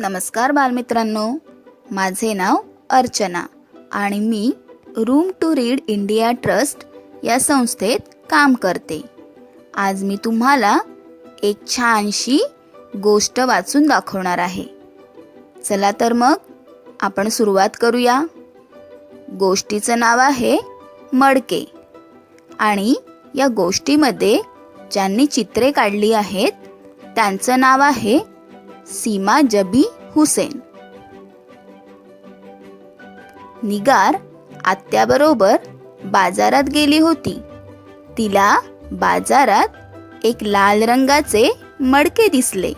नमस्कार बालमित्रांनो, माझे नाव अर्चना आणि मी Room to Read India Trust या संस्थेत काम करते. आज मी तुम्हाला एक छानशी गोष्ट वाचून दाखवणार आहे. चला तर मग आपण सुरुवात करूया. गोष्टीचं नाव आहे मडके आणि या गोष्टीमध्ये ज्यांनी चित्रे काढली आहेत त्यांचं नाव आहे सीमा जबी हुसेन. निगार आत्याबरोबर बाजारात गेली होती. तिला बाजारात एक लाल रंगाचे मडके दिसले.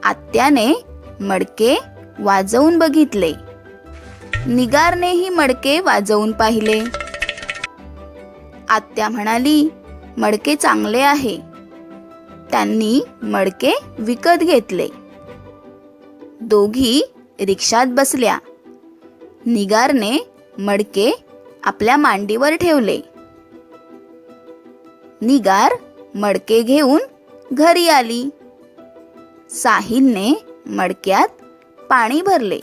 आत्याने मडके वाजवून बघितले. निगारनेही मडके वाजवून पाहिले. आत्या म्हणाली, मडके चांगले आहे. त्यांनी मडके विकत घेतले. दोघी रिक्षात बसल्या. निगारने मडके आपल्या मांडीवर ठेवले. निगार मडके घेऊन घरी आली. साहिलने मडक्यात पाणी भरले.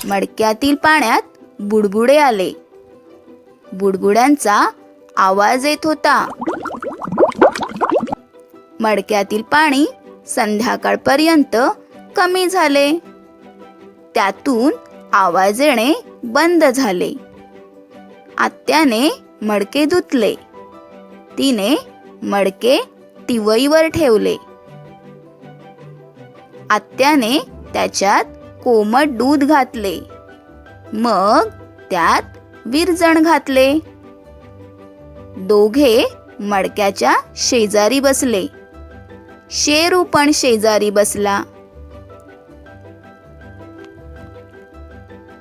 मडक्यातील पाण्यात बुडबुडे आले. बुडबुड्यांचा आवाज येत होता. मडक्यातील पाणी संध्याकाळपर्यंत कमी झाले. त्यातून आवाज येणे बंद झाले. आत्याने मडके धुतले. तिने मडके तिवईवर ठेवले. आत्याने त्याच्यात कोमट दूध घातले. मग त्यात विरजण घातले. दोघे मडक्याच्या शेजारी बसले. शेरू पण शेजारी बसला.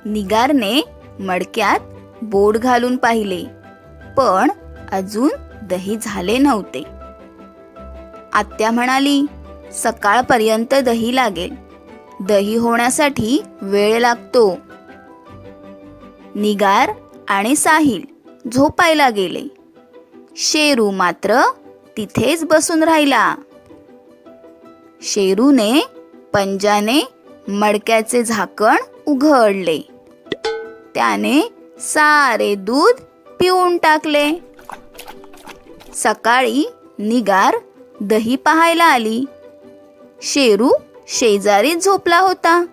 निगारने मडक्यात बोट घालून पाहिले, पण अजून दही झाले नव्हते. आत्या म्हणाली, सकाळपर्यंत दही लागेल. दही होण्यासाठी वेळ लागतो. निगार आणि साहिल झोपायला गेले. शेरू मात्र तिथेच बसून राहिला. शेरूने पंजाने मडक्याचे झाकण उघडले. त्याने सारे दूध पिऊन टाकले. सकाळी निगार दही पाहायला आली. शेरू शेजारीच झोपला होता.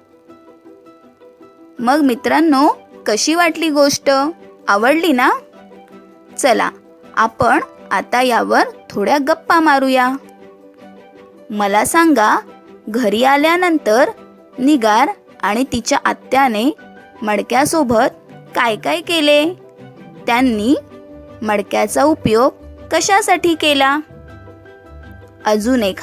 मग मित्रांनो, कशी वाटली गोष्ट? आवडली ना? चला आपण आता यावर थोड्या गप्पा मारूया. मला सांगा, घरी आल्यानंतर निगार आणि तिच्या आत्याने मडक्यासोबत काय काय केले? त्यांनी मडक्याचा उपयोग कशासाठी केला? अजून एक,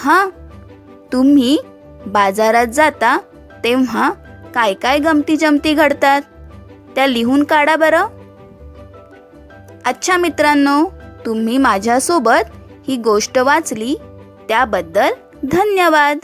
तुम्ही बाजारात जाता तेव्हा काय काय गमती जमती घडतात त्या लिहून काढा बरं. अच्छा मित्रांनो, तुम्ही माझ्यासोबत ही गोष्ट वाचली त्याबद्दल धन्यवाद.